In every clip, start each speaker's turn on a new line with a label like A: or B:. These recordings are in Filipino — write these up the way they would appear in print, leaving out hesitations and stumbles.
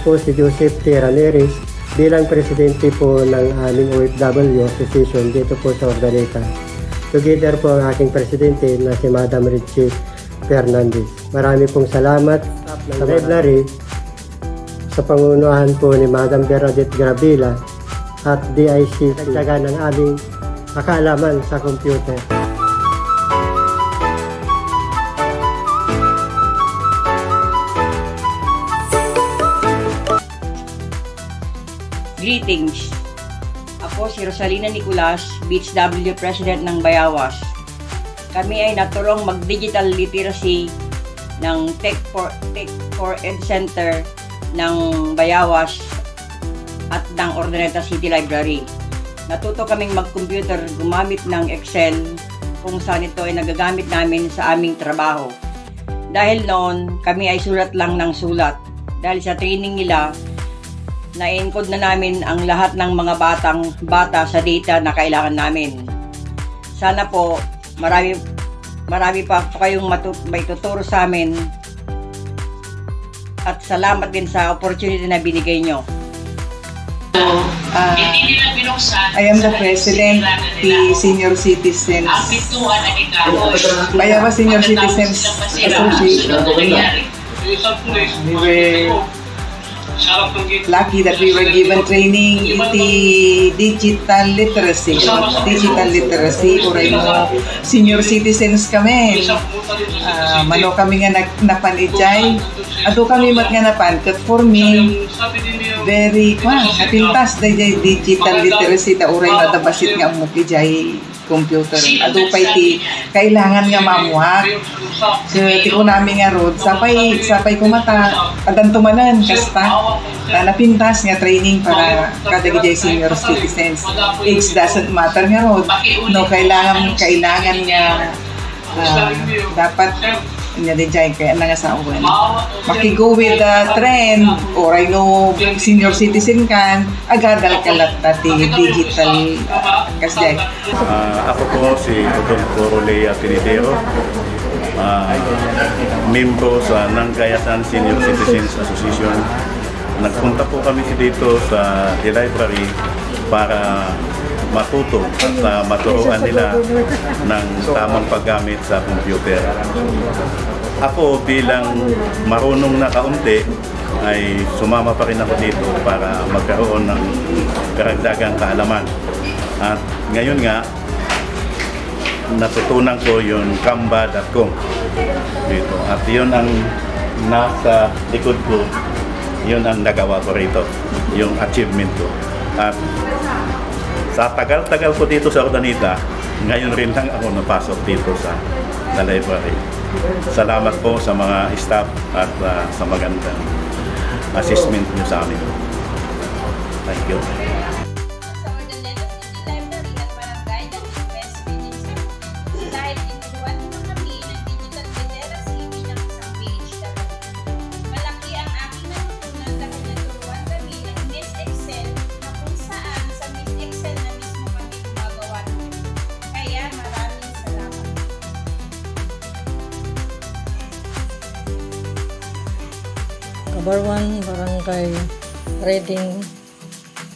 A: po si Joseph T. Ramirez bilang presidente po ng aming OFW Association dito po sa Ordaneta. Together po ang aking presidente na si Madam Richie Fernandez. Marami pong salamat sa library sa pangunahan po ni Madam Bernadette Gravila at DIC sa ng aming kaalaman sa computer.
B: Greetings! Ako si Rosalina Nicolas, BHW President ng Bayawas. Kami ay naturong mag-digital literacy ng Tech for Ed Center ng Bayawas at ng Ordaneta City Library. Natuto kaming mag-computer gumamit ng Excel kung saan ito ay nagagamit namin sa aming trabaho. Dahil noon, kami ay sulat lang ng sulat. Dahil sa training nila, na-encode na namin ang lahat ng mga bata sa data na kailangan namin. Sana po marami pa kayong may tuturo sa amin at salamat din sa opportunity na binigay nyo.
C: I am the president of the Senior Citizens Bayawas Senior Citizens Association. We were lucky that we were given training in the digital literacy. Uray mo, senior citizens kami. Mano kami nga napanijay. Ato kami mat nga napan. Kat for me, very, napintas na digital literacy ta uray matabasit nga mo kijay computer. Ato pa iti kailangan nga mamuhak. So, tiko namin nga road, sapay kumata, adan tumanan, kasta, napintas nga training para kada gijay senior citizens. Age doesn't matter nga road, no, kailangan nga, dapat, nga din dyan, kaya nga sa uwan. Makigo with the trend, or I know, senior citizen kan, agadal kalat tati digital kasday.
D: Ako po si Dr. Corolea Pinidero, membro sa Nangkayasan Senior Citizens Association. Nagpunta po kami dito sa The Library para matuto at maturuan nila ng tamang paggamit sa computer. Ako bilang marunong na kaunti ay sumama pa rin ako dito para magkaroon ng karagdagang kaalaman. At ngayon nga, natutunan ko yung Canva.com dito. At yun ang nasa likod ko, yun ang nagawa ko rito, yung achievement ko. At sa tagal-tagal ko dito sa Ordaneta, ngayon rin lang ako napasok dito sa library. Salamat po sa mga staff at sa magandang assessment niyo sa amin. Thank you.
E: Kabarwan, Barangay Reading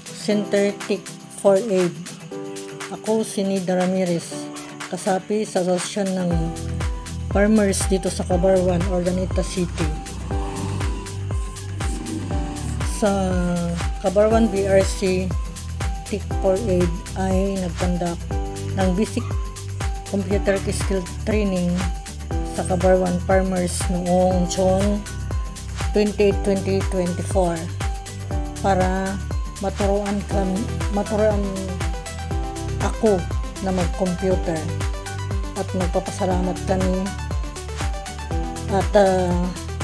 E: Center Tech for Ed. Ako si Nida Ramirez, kasapi sa asosasyon ng farmers dito sa Kabarwan, Ordaneta City. Sa Kabarwan BRC Tech for Ed ay nagkandak ng basic computer skill training sa Kabarwan farmers noong June 2024 para maturuan ako na mag-computer at magpapasalamat kami at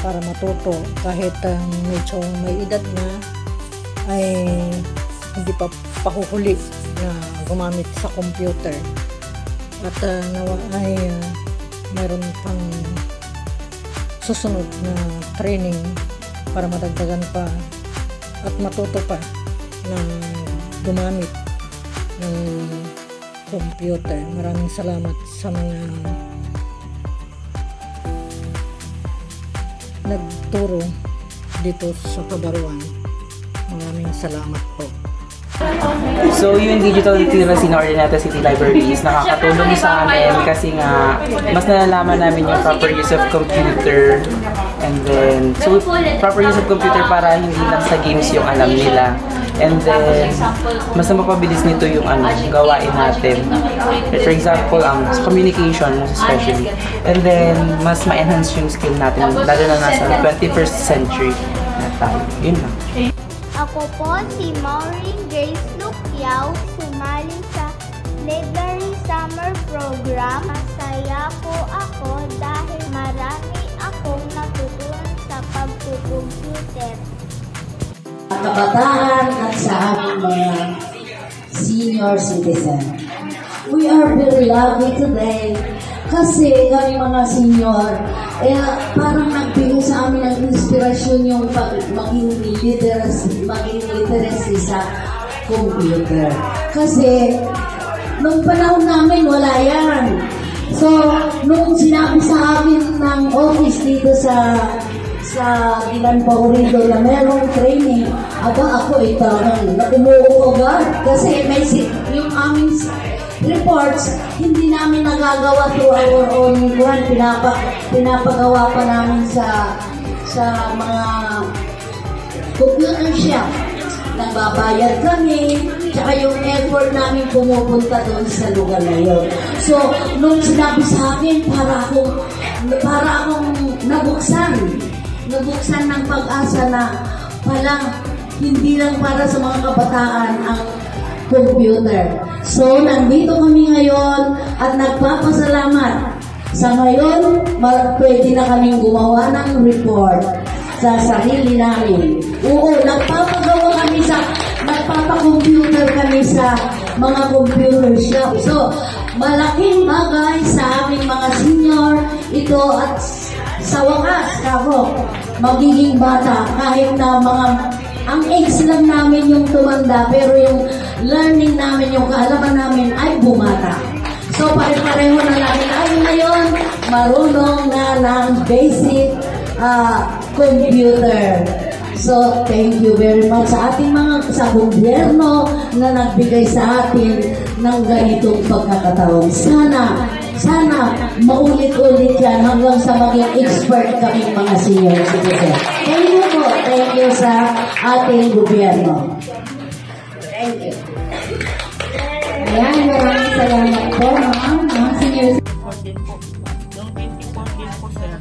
E: para matuto kahit medyo may edad na ay hindi pa pahuhuli na gumamit sa computer at nawa ay mayroon pang susunod na training para madagdagan pa at matuto pa na gumamit ng computer. Maraming salamat sa mga nagturo dito sa Kabarwan. Maraming salamat po.
F: So yung digital literacy ng Ordinata City Libraries nakakatulong sa amin kasi nga mas nalalaman namin yung proper use of computer, and then so proper use of computer para hindi lang sa games yung alam nila, and then mas mapabilis nito yung gawain natin. For example, communication most especially, and then mas ma-enhance yung skill natin lalo na nasa 21st century na tayo. Yun lang.
G: Ako po si Maureen Grace Lukyao, sumali sa Library Summer Program. Masaya po ako dahil marami akong natutunan sa pagkukomputer.
H: Kabataan at sa aming mga senior citizen. We are very lucky today kasi kami mga senior, parang nagbigay sa amin ng inspirasyon yung maging literacy sa computer. Kasi nung panahon namin wala yan. So nung sinabi sa akin ng office dito sa Dilan Paurido na merong training, ako talagang umuo agad kasi may yung aming reports, hindi namin nagagawa through our own one. Pinapagawa pa namin sa mga computer shop. Nagbabayad kami, tsaka yung effort namin pumupunta doon sa lugar na yun. So, nung sinabi sa akin, para akong nabuksan ng pag-asa na pala hindi lang para sa mga kabataan ang computer. So, nandito kami ngayon at nagpapasalamat. Sa ngayon, pwede na kaming gumawa ng report sa sarili namin. Oo, nagpapa-computer kami sa mga computer shop. So, malaking bagay sa aming mga senior ito at sa wakas, magiging bata kahit na ang age lang namin yung tumanda, pero yung learning namin, yung kaalaman namin ay bumata. So, pare-pareho na namin ay ngayon marunong na ng basic computer. So, thank you very much sa ating sa gobyerno na nagbigay sa atin ng ganitong pagkakataon. Sana maulit-ulit yan hanggang sa maging expert kaming mga senior citizen. Thank you po. Thank you sa ating gobyerno. Thank you. Ayan, maraming salamat po mga senior citizen.
B: Noong 2014 po, sir,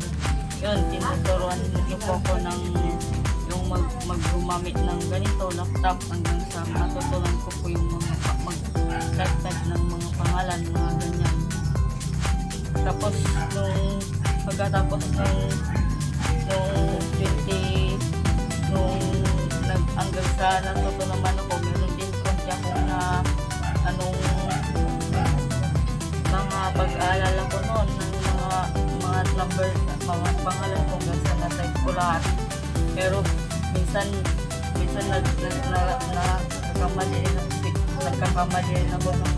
B: yun, tinuturuan niyo po ako ng yung mag-gumamit ng ganito, laptop, hanggang sa matutunan ko po yung mga mag-type ng mga pangalan, mga ganyan. Tapos, pagkatapos hanggang sa natuto naman ako, meron din po siya kung na mga pag-aalala ko noon ng mga number, mga pangalan ko hanggang sa na-type ko lahat. Pero minsan nagkakamali rin ako ng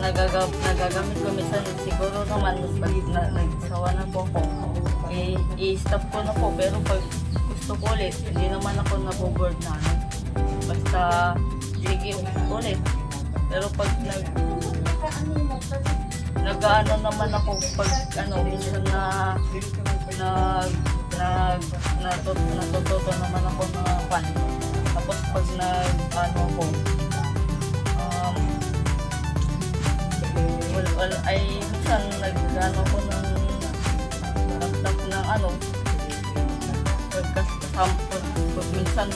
B: nagagamit ko minsan. Siguro naman nagsawa na po ako, i-stop ko na po, pero pag gusto ko ulit, hindi naman ako naboboard na basta sige ulit. Pero pag nag-ano naman ako, pag minsan natututo naman ako ng pan. Tapos pag ako ay minsan nag-ano ko ng laptop ng pag minsan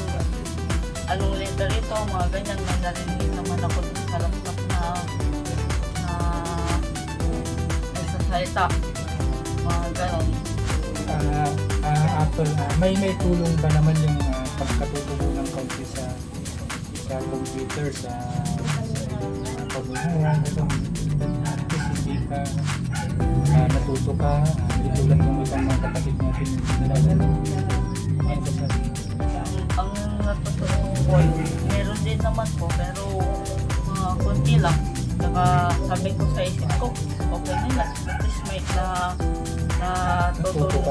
B: anong letter ito, mga ganyan, may narinig naman ako sa laptop na nagsasalita, mga ganon.
I: Apple, may tulong ba naman yung pagkatuto ng kaunti sa computer, sa pagbubuhan, hindi ka natuto ka, tulad ng ibang mga kapatid natin
B: ang natutunan ko, meron din naman po, pero konti lang.
E: Saka sabi ko sa isip ko, okay na lang. At least may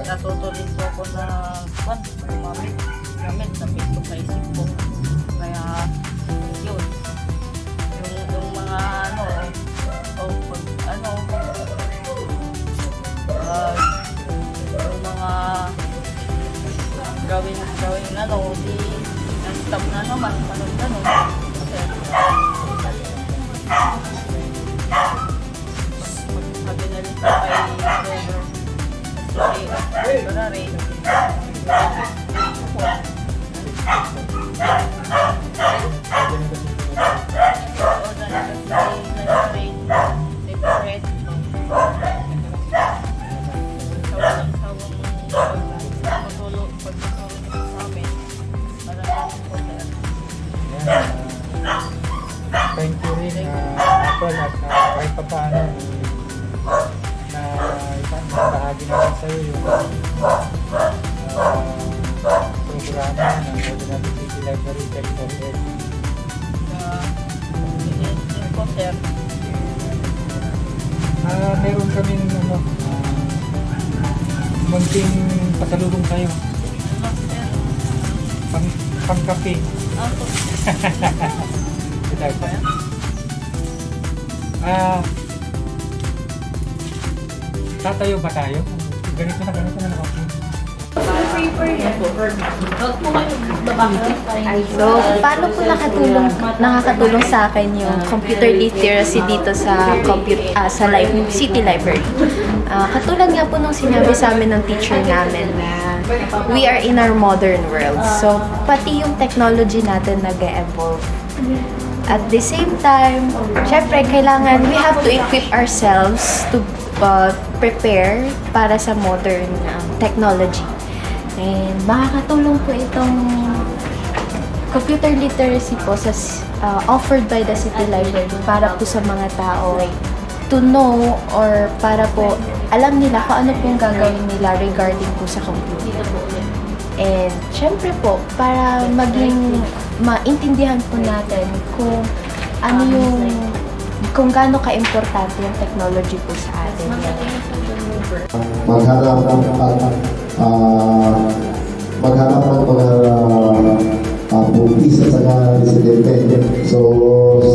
E: natutulin po ako na gamit. Sabi ko sa isip ko. Kaya yun. Yung mga yung mga gawin di na-stop na naman, ganun. Sabi na rin kay Ferrari,
I: thank you rin Apple at kahit pa paano na bahagi naman sa'yo yung programa ng Ordinary City Library Tech for Ed. Meron kaming munting pasalubong sa'yo. Pang-kape. Tatayo ba tayo? Ganito na okay.
J: So, paano po nakakatulong sa akin yung computer literacy dito sa City Library? Katulad nga po nung sinabi sa amin ng teacher namin na we are in our modern world. So, pati yung technology natin nag-evolve. At the same time, syempre, kailangan, we have to equip ourselves to prepare para sa modern technology. And makakatulong po itong computer literacy po sa offered by the City Library para po sa mga tao to know or para po alam nila kung ano pong gagawin nila regarding po sa computer. And syempre po, para maging maintindihan po natin kung ano kung gaano ka-importante yung technology po sa atin.
K: Maghanap ng mga buntis at saka residente. So,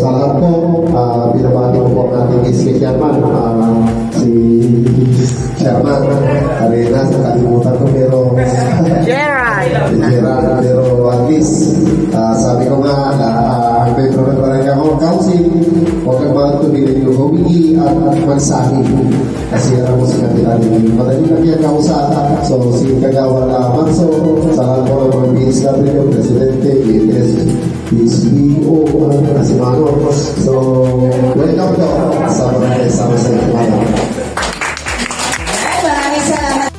K: sa lahat po, binabati ko po ang ating SK Chairman, si Chairman Arena, sa kalimutan ko, pero Gerard, pero at least, sabi ko nga, may problem pa rin ako, Council, huwag kang magtuloy yung humingi at magsahin. Kasi alam mo sa kanila din, madali na kaya kausap. So, si Kagawa na Manso, sa lahat po ng mga BSW, Presidente, BS, BSBO, si Mano. So, welcome to sa mga sama sa ito.
H: Maraming salamat.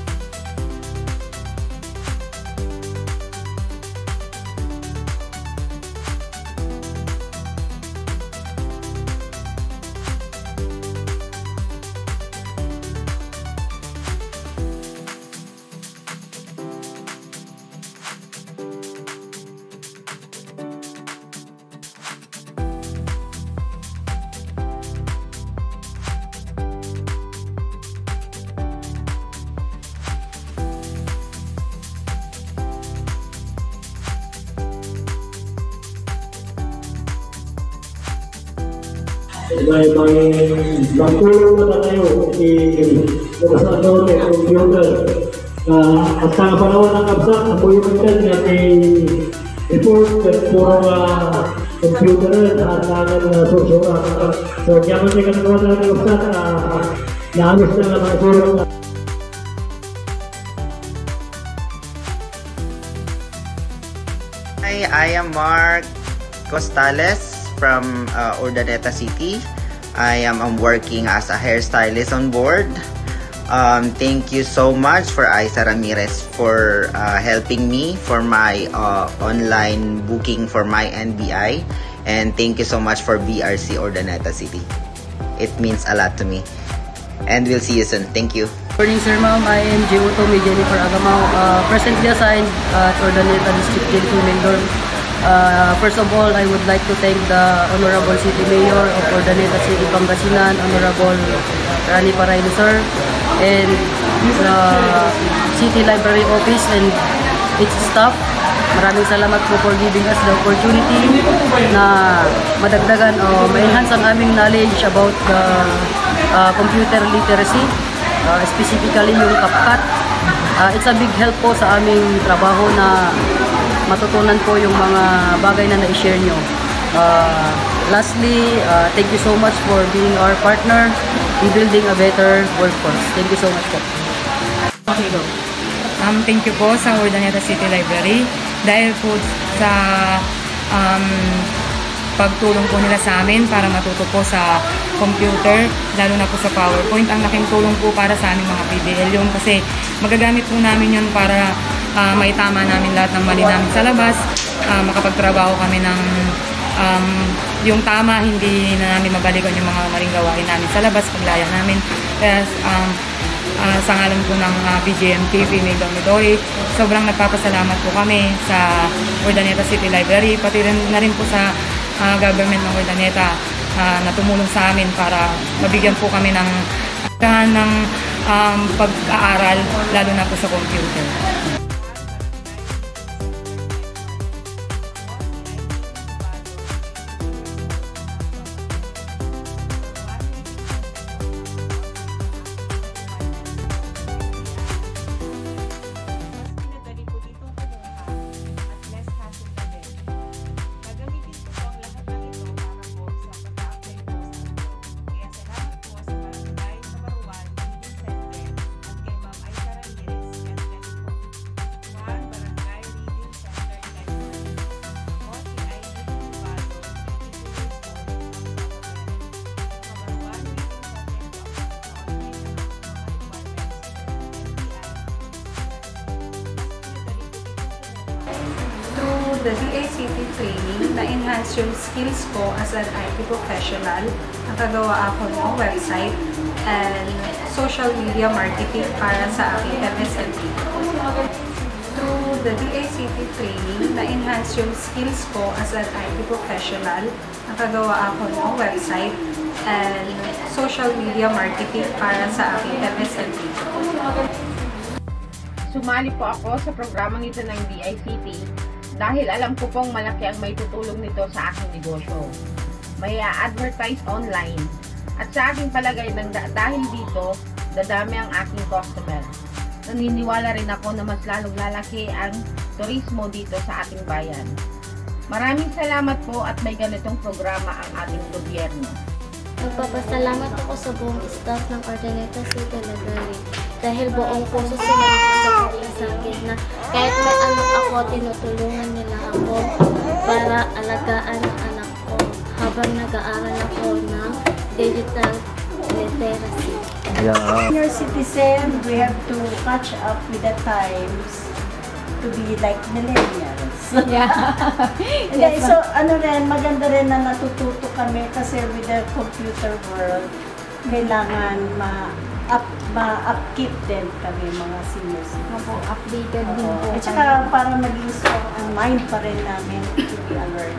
L: may magtulong na tayo i-masasaw ng computer. At sa panahon ng absak, ako yung na report at puro computer at nangan susura. So, kaya man tayo kanagawa ng absak, naayos na lang ang tulong.
M: Hi, I am Mark Costales from Urdaneta City. I am working as a hairstylist on board. Thank you so much for Aisa Ramirez for helping me for my online booking for my NBI, and thank you so much for BRC Urdaneta City. It means a lot to me, and we'll see you soon. Thank you.
N: Good morning, sir, ma'am. I am J.O. Tommy Jennifer Agamao, presently assigned at Urdaneta District Jail to Mindoro. First of all, I would like to thank the Honorable City Mayor of Urdaneta City, Pangasinan, Honorable Rani Paraylo sir, and the City Library Office and its staff. Maraming salamat po for giving us the opportunity na madagdagan o ma-enhance ang aming knowledge about the computer literacy, specifically yung CapCut. It's a big help po sa aming trabaho na matutunan po yung mga bagay na na-share nyo. Lastly, thank you so much for being our partner in building a better workforce. Thank you so much po.
O: Okay, go. Thank you po sa Urdaneta City Library dahil po sa pagtulong po nila sa amin para matuto po sa computer, lalo na po sa PowerPoint. Ang laking tulong po para sa aming mga PDL yun kasi magagamit po namin yun para maitama namin lahat ng mali namin sa labas, makapagtrabaho kami ng yung tama, hindi na namin mabalikan yung mga maling gawain namin sa labas, paglaya namin. Kaya sa ngalan po ng BJMK Female Dormitory, sobrang nagpapasalamat po kami sa Urdaneta City Library, pati na rin po sa government ng Urdaneta na tumulong sa amin para mabigyan po kami ng pag-aaral, lalo na po sa computer.
P: The DICT training na-enhance yung skills ko as an IT professional. Nakagawa ako ng website and social media marketing para sa aking MSME. Through the DICT training, na-enhance yung skills ko as an IT professional. Nakagawa ako ng website and social media marketing para sa aking MSME.
Q: Sumali po ako sa programang ito ng DICT dahil alam ko pong malaki ang may tutulong nito sa aking negosyo. May advertise online. At sa aking palagay, dahil dito, dadami ang aking customer. Naniniwala rin ako na mas lalong lalaki ang turismo dito sa ating bayan. Maraming salamat po at may ganitong programa ang ating gobyerno.
G: Nagpapasalamat ako sa buong staff ng Urdaneta City Library dahil buong puso sila sa akin na kahit may anak ako, tinutulungan nila ako para alagaan ang anak ko habang nag-aaral ako ng digital literacy.
R: Senior citizen, we have to catch up with the times to be like millennials.
P: Yeah.
R: Okay, so ano rin, maganda rin na natututo kami kasi with the computer world, kailangan ma-upkeep din kami mga senior citizens.
G: Updated din po.
R: At saka para maging strong ang mind pa rin namin to be alert.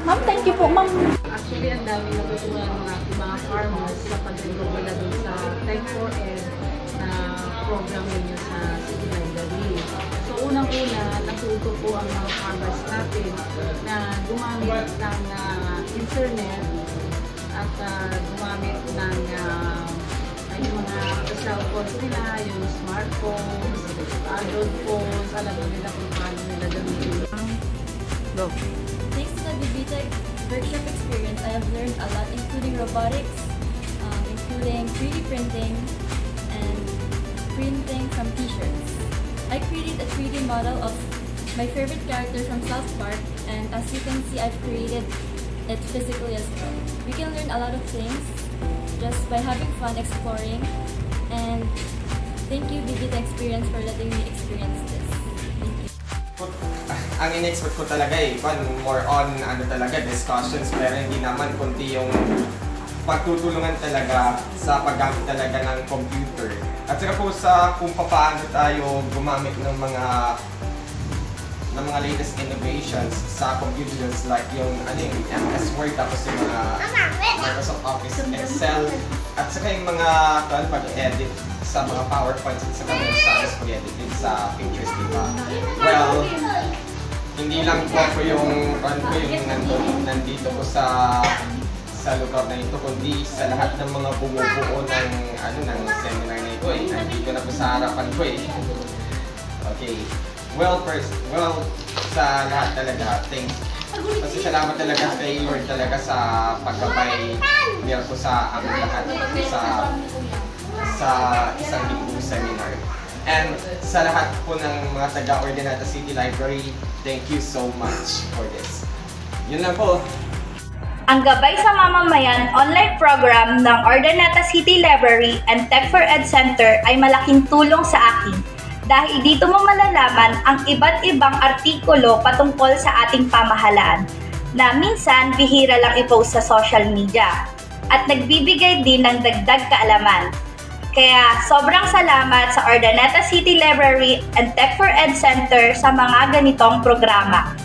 R: Ma'am, thank you po, ma'am.
S: Actually, ang dami natutunan mga farmers sa pag-enroll nila dun sa Tech 4Ed na program ninyo sa City Library. So, unang-una, natuto po ang mga farmers natin na gumamit ng internet at gumamit ng yung mga cellphones nila, yung smartphones, Android phones, alam nila kung paano nila gamitin.
N: Go.
T: Thanks to the BBTech workshop experience, I have learned a lot, including robotics, including 3D printing, and printing some t-shirts. I created a 3D model of my favorite character from South Park, and as you can see, I've created it physically as well. We can learn a lot of things just by having fun exploring, and thank you BBTech experience for letting me experience this. Thank you.
U: Ang in-expect ko talaga more on talaga discussions, pero hindi naman kundi yung pagtutulungan talaga sa paggamit talaga ng computer. At saka po sa kung paano tayo gumamit ng mga ng mga latest innovations sa computers like yung MS Word, tapos yung mga Microsoft Office, Excel, at saka yung mga pag-edit sa mga PowerPoints at saka sa pag-edit din sa pictures, diba? Well, hindi lang po ako yung nandito po sa lugar na ito, kundi sa lahat ng mga bumubuo ng seminar na ito nandito na po sa harapan ko Okay. Well, sa lahat talaga, kasi salamat talaga kay Lord talaga sa paggabay niya po sa aming lahat sa isang linggo seminar. And sa lahat po ng mga taga-Ordaneta City Library, thank you so much for this. Yun lang po.
A: Ang Gabay sa Mamamayan online program ng Ordaneta City Library and Tech for Ed Center ay malaking tulong sa akin dahil dito mo malalaman ang iba't ibang artikulo patungkol sa ating pamahalaan na minsan bihira lang i-post sa social media at nagbibigay din ng dagdag kaalaman. Kaya sobrang salamat sa Ordaneta City Library and Tech for Ed Center sa mga ganitong programa.